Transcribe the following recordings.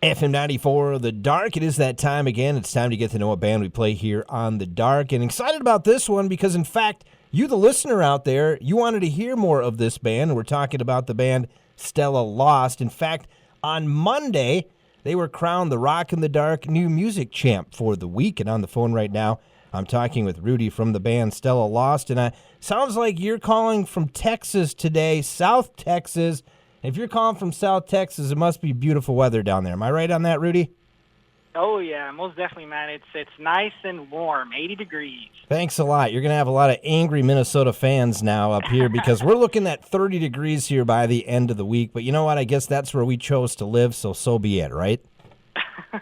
FM 94, The Dark. It is that time again. It's time to get to know a band we play here on The Dark. And excited about this one because, in fact, you, the listener out there, you wanted to hear more of this band. We're talking about the band Stella Lost. In fact, on Monday, they were crowned the Rock in the Dark New Music Champ for the week. And on the phone right now, I'm talking with Rudy from the band Stella Lost. And sounds like you're calling from Texas today, South Texas. If you're calling from South Texas, it must be beautiful weather down there. Am I right on that, Rudy? Oh, yeah, most definitely, man. It's nice and warm, 80 degrees. Thanks a lot. You're going to have a lot of angry Minnesota fans now up here because we're looking at 30 degrees here by the end of the week. But you know what? I guess that's where we chose to live, so be it, right?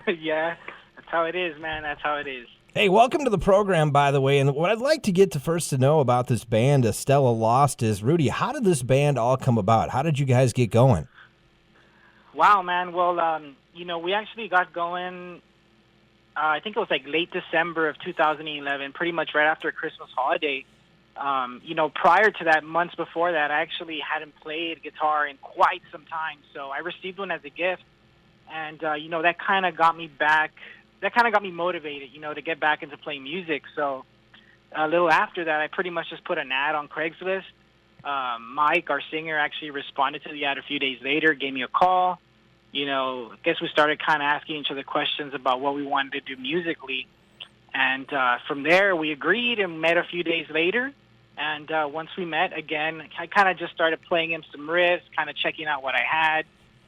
Yeah, that's how it is, man. That's how it is. Hey, welcome to the program, by the way. And what I'd like to get to first to know about this band, Stella Lost, is, Rudy, how did this band all come about? How did you guys get going? Wow, man. Well, we actually got going, I think it was like late December of 2011, pretty much right after a Christmas holiday. Prior to that, months before that, I actually hadn't played guitar in quite some time. So I received one as a gift. And, that kind of got me back. That kind of got me motivated, to get back into playing music. So a little after that, I pretty much just put an ad on Craigslist. Mike, our singer, actually responded to the ad a few days later, gave me a call. I guess we started kind of asking each other questions about what we wanted to do musically. And from there, we agreed and met a few days later. And once we met again, I kind of just started playing him some riffs, kind of checking out what I had.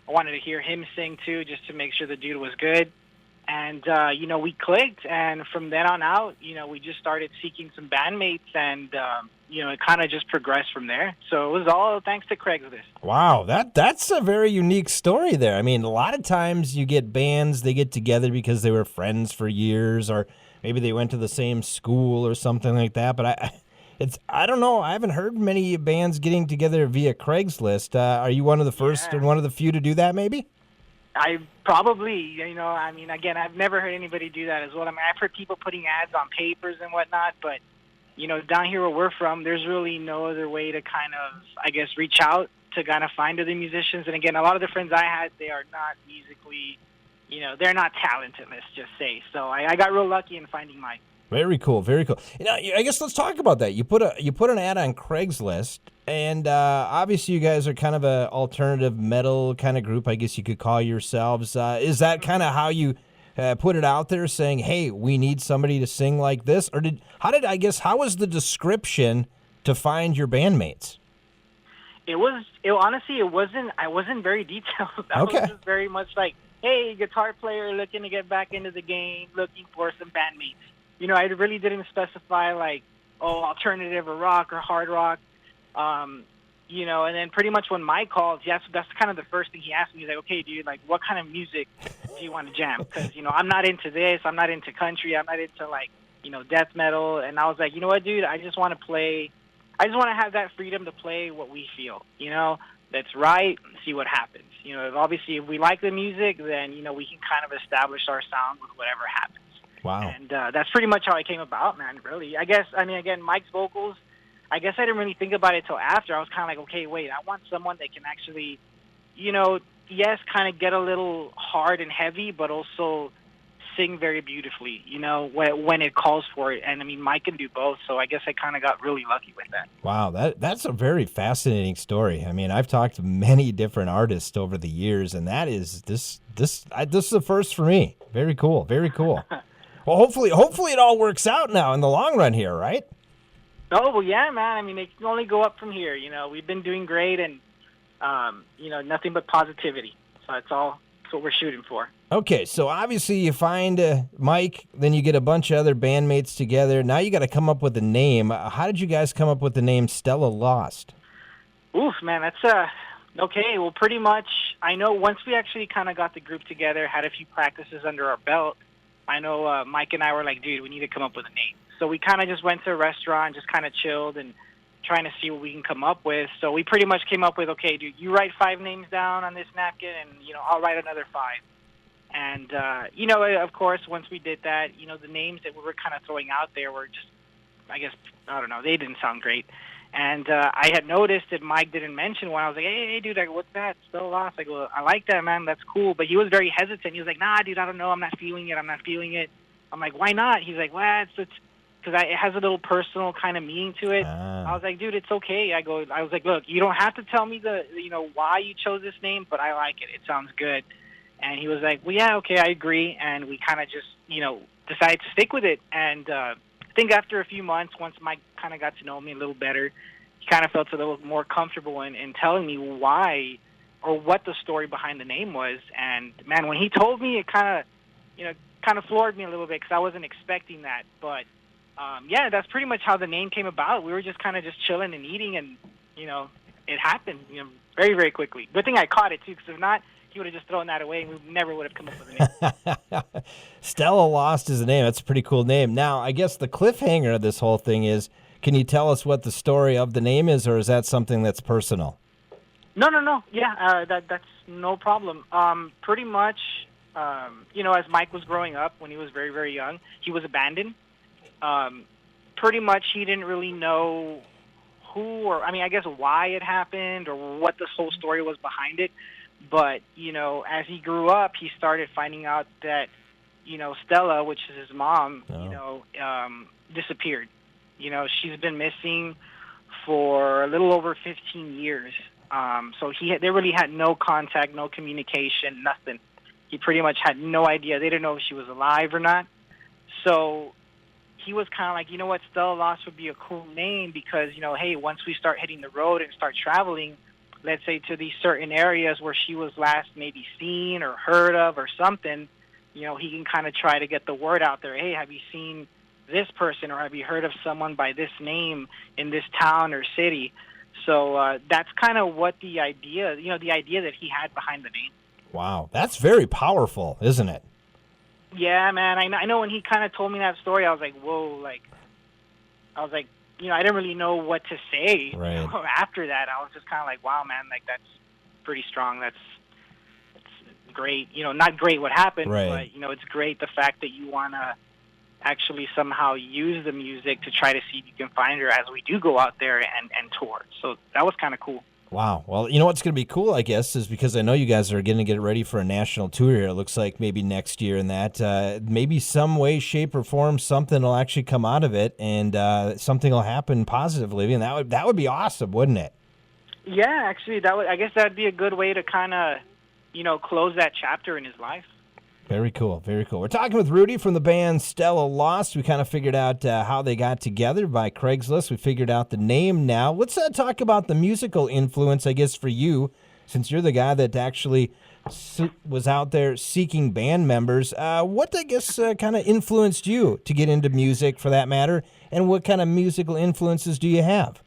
I wanted to hear him sing, too, just to make sure the dude was good. And, we clicked, and from then on out, we just started seeking some bandmates, and, it kind of just progressed from there. So it was all thanks to Craigslist. Wow, that's a very unique story there. I mean, a lot of times you get bands, they get together because they were friends for years, or maybe they went to the same school or something like that. But I don't know. I haven't heard many bands getting together via Craigslist. Are you one of the first and one of the few to do that, maybe? I probably, again, I've never heard anybody do that as well. I mean, I've heard people putting ads on papers and whatnot, but, down here where we're from, there's really no other way to kind of, I guess, reach out to kind of find other musicians. And again, a lot of the friends I had, they are not musically, they're not talented, let's just say. So I got real lucky in finding Mike. Very cool, very cool. I guess let's talk about that. You put an ad on Craigslist, and obviously you guys are kind of an alternative metal kind of group, I guess you could call yourselves. Is that kind of how you put it out there, saying, "Hey, we need somebody to sing like this"? Or how was the description to find your bandmates? Honestly, I wasn't very detailed. I was just very much like, "Hey, guitar player looking to get back into the game, looking for some bandmates." I really didn't specify like, alternative or rock or hard rock. And then pretty much when Mike called, that's kind of the first thing he asked me. He's like, "Okay, dude, like, what kind of music do you want to jam?" Because, I'm not into this. I'm not into country. I'm not into, like, death metal. And I was like, you know what, dude, I just want to have that freedom to play what we feel, that's right, and see what happens. Obviously, if we like the music, then, we can kind of establish our sound with whatever happens. Wow. And that's pretty much how I came about, man, really. Again, Mike's vocals, I guess I didn't really think about it till after. I was kind of like, okay, wait, I want someone that can actually, yes, kind of get a little hard and heavy, but also sing very beautifully, when it calls for it. And, Mike can do both, so I guess I kind of got really lucky with that. Wow, that's a very fascinating story. I've talked to many different artists over the years, and that is this is the first for me. Very cool, very cool. Well, hopefully it all works out now in the long run here, right? Oh, well, yeah, man. It can only go up from here. We've been doing great, and, nothing but positivity. So that's what we're shooting for. Okay, so obviously you find Mike, then you get a bunch of other bandmates together. Now you got to come up with a name. How did you guys come up with the name Stella Lost? Oof, man, that's okay. Well, pretty much, I know once we actually kind of got the group together, had a few practices under our belt, I know Mike and I were like, dude, we need to come up with a name. So we kind of just went to a restaurant, just kind of chilled and trying to see what we can come up with. So we pretty much came up with, okay, dude, you write 5 names down on this napkin, and, I'll write another 5. And, of course, once we did that, the names that we were kind of throwing out there were just, I guess, I don't know, they didn't sound great. And I had noticed that Mike didn't mention one. I was like, hey, dude, what's that? Stella Lost. I go, I like that, man. That's cool. But he was very hesitant. He was like, nah, dude, I don't know. I'm not feeling it. I'm not feeling it. I'm like, why not? He's like, well, it's because it has a little personal kind of meaning to it. I was like, dude, it's okay. I was like, look, you don't have to tell me why you chose this name, but I like it. It sounds good. And he was like, well, yeah, okay, I agree. And we kind of just, decided to stick with it. And I think after a few months, once Mike kind of got to know me a little better, he kind of felt a little more comfortable in telling me why or what the story behind the name was. And, man, when he told me, it kind of floored me a little bit because I wasn't expecting that. But, yeah, that's pretty much how the name came about. We were just kind of just chilling and eating, and, it happened, very, very quickly. Good thing I caught it, too, because if not, he would have just thrown that away, and we never would have come up with a name. Stella Lost is a name. That's a pretty cool name. Now, I guess the cliffhanger of this whole thing is, can you tell us what the story of the name is, or is that something that's personal? No. Yeah, that's no problem. Pretty much, as Mike was growing up, when he was very, very young, he was abandoned. Pretty much he didn't really know I guess why it happened or what this whole story was behind it. But, as he grew up, he started finding out that, Stella, which is his mom, disappeared. She's been missing for a little over 15 years. So they really had no contact, no communication, nothing. He pretty much had no idea. They didn't know if she was alive or not. So he was kind of like, you know what, Stella Lost would be a cool name because, hey, once we start hitting the road and start traveling, let's say to these certain areas where she was last maybe seen or heard of or something, he can kind of try to get the word out there. Hey, have you seen this person or have you heard of someone by this name in this town or city? So that's kind of what the idea that he had behind the name. Wow, that's very powerful, isn't it? Yeah, man. I know when he kind of told me that story, I was like, whoa, I didn't really know what to say. Right. After that, I was just kind of like, wow, man, that's pretty strong. That's great. Not great what happened, right. But, it's great the fact that you want to actually somehow use the music to try to see if you can find her as we do go out there and tour. So that was kind of cool. Wow. Well, you know what's going to be cool, I guess, is because I know you guys are going to get ready for a national tour here. It looks like maybe next year and that. Maybe some way, shape, or form, something will actually come out of it and something will happen positively. And that would be awesome, wouldn't it? Yeah, actually, I guess that'd be a good way to kind of, close that chapter in his life. Very cool, very cool. We're talking with Rudy from the band Stella Lost. We kind of figured out how they got together by Craigslist. We figured out the name now. Let's talk about the musical influence, I guess, for you, since you're the guy that actually was out there seeking band members. What, I guess, kind of influenced you to get into music, for that matter, and what kind of musical influences do you have?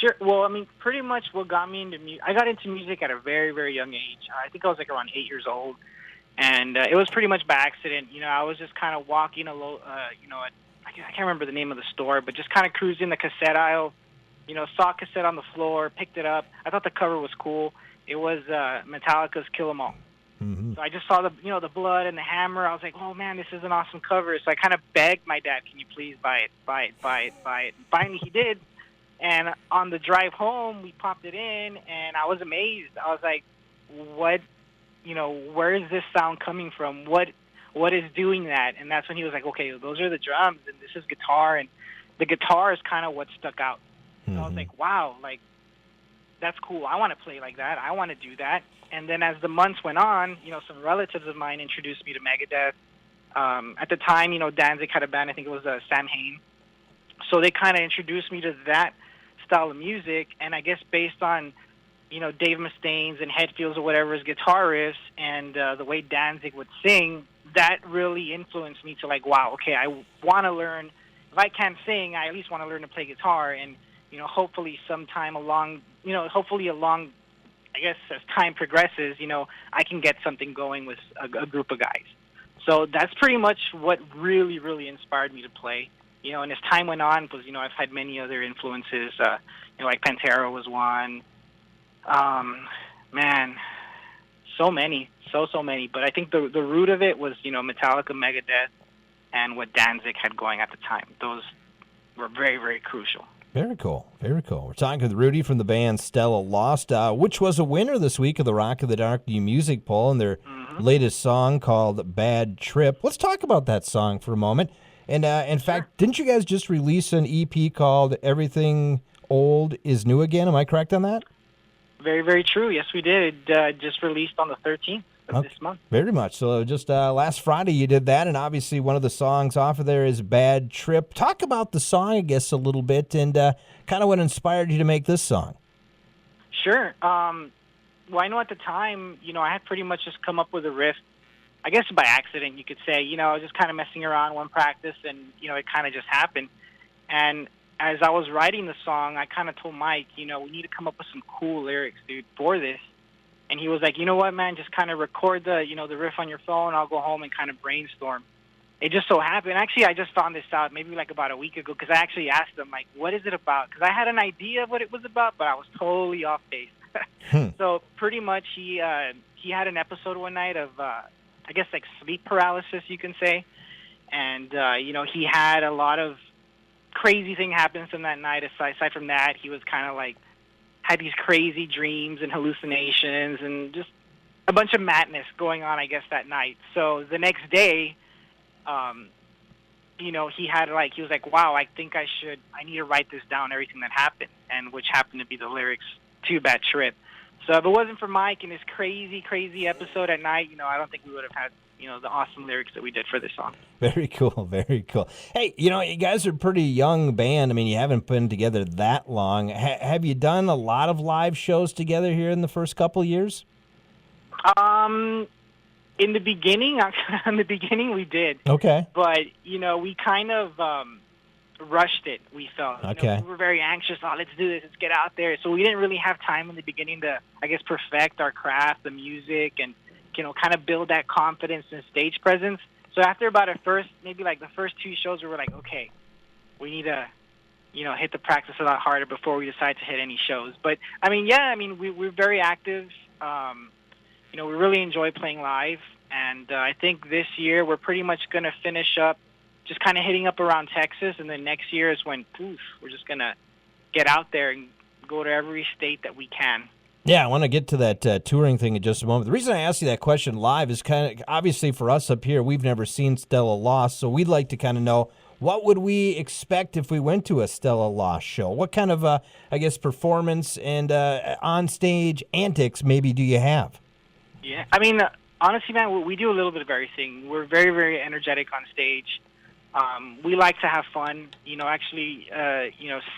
Sure. Well, pretty much what got me into music, I got into music at a very, very young age. I think I was like around 8 years old. And it was pretty much by accident. I was just kind of walking I can't remember the name of the store, but just kind of cruising the cassette aisle, saw a cassette on the floor, picked it up. I thought the cover was cool. It was Metallica's Kill 'Em All. Mm-hmm. So I just saw the blood and the hammer. I was like, oh, man, this is an awesome cover. So I kind of begged my dad, can you please buy it? And finally he did. And on the drive home, we popped it in, and I was amazed. I was like, what? Where is this sound coming from? What is doing that? And that's when he was like, okay, those are the drums, and this is guitar, and the guitar is kind of what stuck out. So I was like, wow, that's cool. I want to play like that. I want to do that. And then as the months went on, some relatives of mine introduced me to Megadeth. At the time, Danzig had a band, I think it was Sam Hain. So they kind of introduced me to that style of music, and I guess based on Dave Mustaine's and Hetfield's or whatever his guitar riffs and the way Danzig would sing, that really influenced me to wow, okay, I want to learn. If I can't sing, I at least want to learn to play guitar. And, hopefully sometime along, I guess as time progresses, I can get something going with a group of guys. So that's pretty much what really, really inspired me to play. And as time went on, because, I've had many other influences, like Pantera was one. Man, so many, so many. But I think the root of it was, Metallica, Megadeth, and what Danzig had going at the time. Those were very, very crucial. Very cool. Very cool. We're talking with Rudy from the band Stella Lost, which was a winner this week of the Rock of the Dark New Music Poll and their latest song called Bad Trip. Let's talk about that song for a moment. And in fact, didn't you guys just release an EP called Everything Old is New Again? Am I correct on that? Very, very true. Yes, we did. Just released on the 13th of this month. Very much. So just last Friday you did that, and obviously one of the songs off of there is Bad Trip. Talk about the song, I guess, a little bit, and kind of what inspired you to make this song. Sure. Well, I know at the time, I had pretty much just come up with a riff, I guess by accident, you could say. I was just kind of messing around one practice, and, it kind of just happened. And as I was writing the song, I kind of told Mike, we need to come up with some cool lyrics, dude, for this. And he was like, you know what, man, just kind of record the riff on your phone. I'll go home and kind of brainstorm. It just so happened. Actually, I just found this out maybe like about a week ago because I actually asked him, like, what is it about? Because I had an idea of what it was about, but I was totally off base. So pretty much he had an episode one night of, I guess, like sleep paralysis, you can say. And, he had a lot of crazy thing happen to him that night. Aside from that, he was kind of like, had these crazy dreams and hallucinations and just a bunch of madness going on, I guess, that night. So the next day, he was like, wow, I think I need to write this down, everything that happened, and which happened to be the lyrics to Bad Trip. So if it wasn't for Mike and his crazy, crazy episode at night, I don't think we would have had, the awesome lyrics that we did for this song. Very cool, very cool. Hey, you guys are a pretty young band. I mean, you haven't been together that long. Have you done a lot of live shows together here in the first couple of years? In the beginning, we did. Okay. But, we kind of rushed it, we felt. Okay. We were very anxious. Oh, let's do this. Let's get out there. So we didn't really have time in the beginning to, I guess, perfect our craft, the music, and kind of build that confidence and stage presence. So after about the first two shows, we were like, okay, we need to, hit the practice a lot harder before we decide to hit any shows. But, we're very active. We really enjoy playing live. And I think this year we're pretty much going to finish up just kind of hitting up around Texas. And then next year is when, we're just going to get out there and go to every state that we can. Yeah, I want to get to that touring thing in just a moment. The reason I asked you that question live is kind of, obviously for us up here, we've never seen Stella Lost, so we'd like to kind of know, what would we expect if we went to a Stella Lost show? What kind of, performance and on-stage antics maybe do you have? Yeah, honestly, man, we do a little bit of everything. We're very, very energetic on stage. We like to have fun.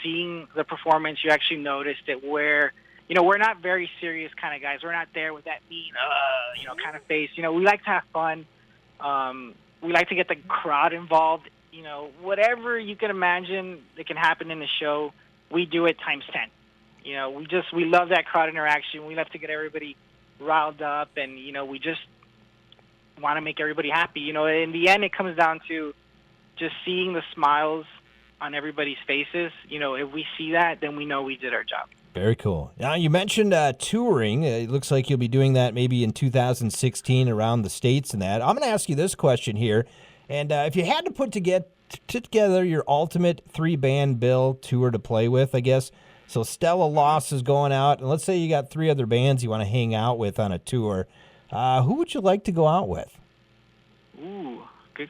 Seeing the performance, you actually noticed that we're not very serious kind of guys. We're not there with that mean, kind of face. We like to have fun. We like to get the crowd involved. Whatever you can imagine that can happen in the show, we do it times 10. We love that crowd interaction. We love to get everybody riled up, and, we just want to make everybody happy. In the end, it comes down to just seeing the smiles on everybody's faces. If we see that, then we know we did our job. Very cool. Now, you mentioned touring. It looks like you'll be doing that maybe in 2016 around the States and that. I'm going to ask you this question here. And if you had to put together your ultimate three-band bill tour to play with, I guess, so Stella Lost is going out, and let's say you got three other bands you want to hang out with on a tour. Who would you like to go out with? Ooh, good.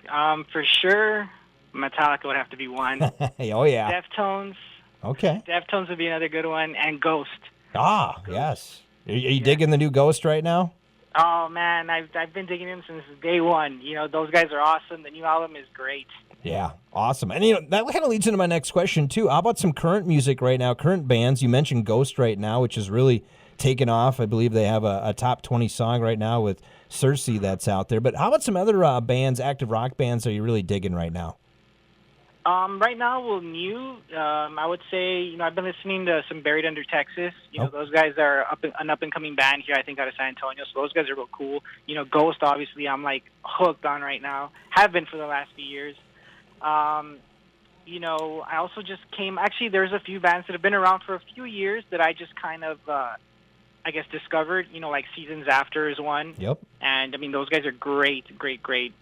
For sure, Metallica would have to be one. Oh, yeah. Deftones. Okay. Deftones would be another good one, and Ghost. Ah, yes. Are you digging the new Ghost right now? Oh, man, I've been digging him since day one. Those guys are awesome. The new album is great. Yeah, awesome. And, that kind of leads into my next question, too. How about some current music right now, current bands? You mentioned Ghost right now, which is really taken off. I believe they have a top 20 song right now with Cersei that's out there. But how about some other bands, active rock bands, are you really digging right now? Right now, new. I would say, I've been listening to some Buried Under Texas. Those guys are an up-and-coming band here, I think, out of San Antonio. So those guys are real cool. Ghost, obviously, I'm, hooked on right now. Have been for the last few years. I also just actually, there's a few bands that have been around for a few years that I just kind of, discovered, like Seasons After is one. Yep. And, those guys are great.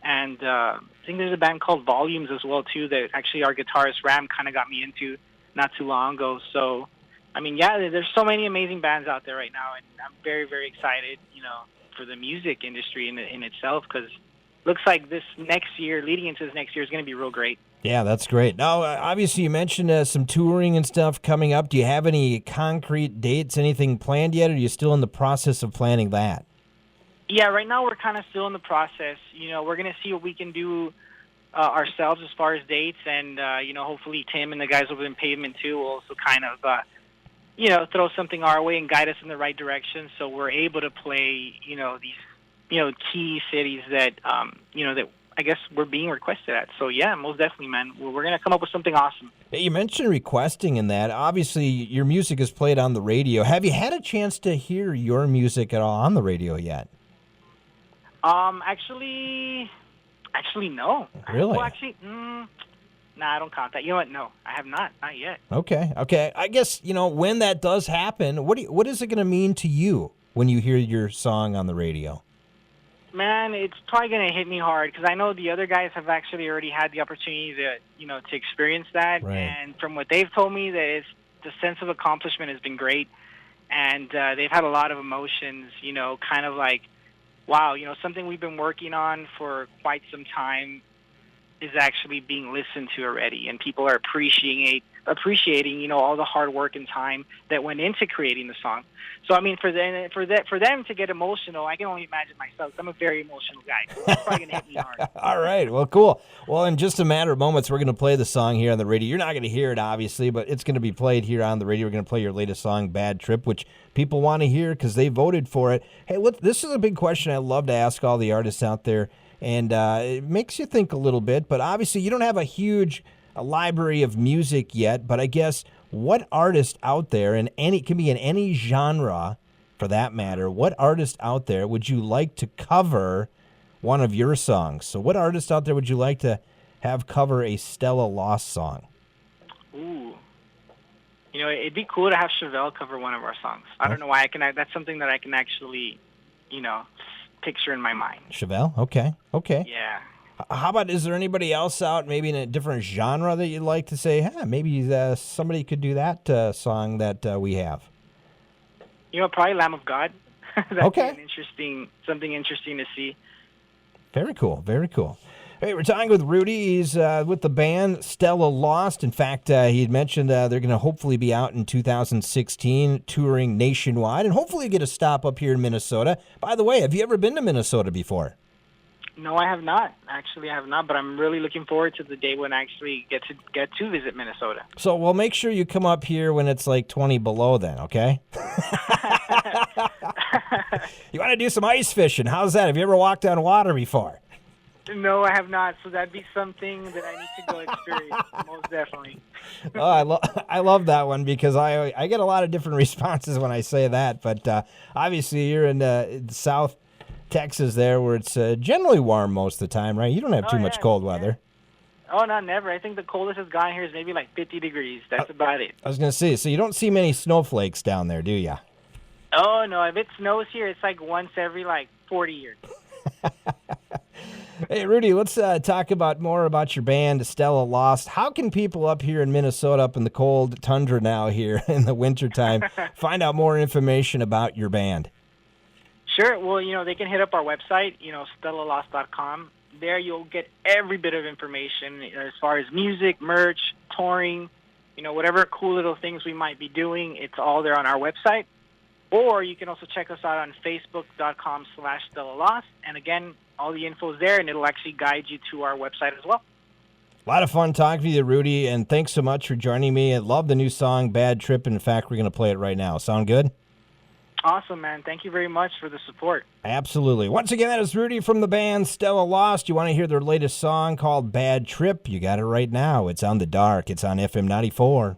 And I think there's a band called Volumes as well, too, that actually our guitarist Ram kind of got me into. not too long ago. So, I mean, yeah, there's so many amazing bands out there right now, and I'm very, very excited, for the music industry in itself, because looks like this next year, leading into this next year, is going to be real great. Yeah, that's great. Now, obviously, you mentioned some touring and stuff coming up. Do you have any concrete dates, anything planned yet, or are you still in the process of planning that? Yeah, right now we're kind of still in the process. We're going to see what we can do ourselves as far as dates, and, hopefully Tim and the guys over in Pavement, too, will also kind of, throw something our way and guide us in the right direction, so we're able to play, these, key cities that, that I guess we're being requested at. So, yeah, most definitely, man. We're going to come up with something awesome. Hey, you mentioned requesting in that. Obviously, your music is played on the radio. Have you had a chance to hear your music at all on the radio yet? Actually, no. Really? Well, actually, nah, I don't count that. You know what? No, I have not yet. Okay. I guess, when that does happen, what is it going to mean to you when you hear your song on the radio? Man, it's probably going to hit me hard, because I know the other guys have actually already had the opportunity to experience that. Right. And from what they've told me, the sense of accomplishment has been great. And they've had a lot of emotions, kind of like, wow, something we've been working on for quite some time is actually being listened to already, and people are appreciating, all the hard work and time that went into creating the song. So, I mean, for them to get emotional, I can only imagine myself. I'm a very emotional guy, so it's probably going to hit me hard. All right, well, cool. Well, in just a matter of moments, we're going to play the song here on the radio. You're not going to hear it, obviously, but it's going to be played here on the radio. We're going to play your latest song, Bad Trip, which people want to hear because they voted for it. Hey, this is a big question I love to ask all the artists out there, and it makes you think a little bit, but obviously you don't have a huge library of music yet, but I guess what artist out there, and it can be in any genre for that matter, what artist out there would you like to cover one of your songs? So what artist out there would you like to have cover a Stella Lost song? Ooh. It'd be cool to have Chevelle cover one of our songs. I don't know why. That's something that I can actually, picture in my mind. Chevelle? Okay. Yeah. How about, is there anybody else out, maybe in a different genre, that you'd like to say, maybe somebody could do that song that we have? Probably Lamb of God. That'd okay. be something interesting to see. Very cool. Hey, we're talking with Rudy. He's with the band Stella Lost. In fact, he had mentioned they're going to hopefully be out in 2016, touring nationwide, and hopefully get a stop up here in Minnesota. By the way, have you ever been to Minnesota before? No, I have not. Actually, I have not, but I'm really looking forward to the day when I actually get to visit Minnesota. So we'll make sure you come up here when it's like 20 below then, okay? You want to do some ice fishing? How's that? Have you ever walked on water before? No, I have not, so that'd be something that I need to go experience, most definitely. Oh, I love that one, because I get a lot of different responses when I say that, but obviously you're in South Texas there, where it's generally warm most of the time, right? You don't have too much cold weather. Oh, no, never. I think the coldest it's gone here is maybe like 50 degrees. That's about it. I was going to say, so you don't see many snowflakes down there, do you? Oh, no. If it snows here, it's like once every 40 years. Hey, Rudy, let's talk more about your band, Stella Lost. How can people up here in Minnesota, up in the cold tundra now here in the wintertime, find out more information about your band? Sure. Well, they can hit up our website, stellalost.com. There you'll get every bit of information as far as music, merch, touring, whatever cool little things we might be doing. It's all there on our website. Or you can also check us out on facebook.com/Stella Lost. And again, all the info is there, and it'll actually guide you to our website as well. A lot of fun talking to you, Rudy, and thanks so much for joining me. I love the new song, Bad Trip. In fact, we're going to play it right now. Sound good? Awesome, man. Thank you very much for the support. Absolutely. Once again, that is Rudy from the band Stella Lost. You want to hear their latest song called Bad Trip? You got it right now. It's on The Dark. It's on FM 94.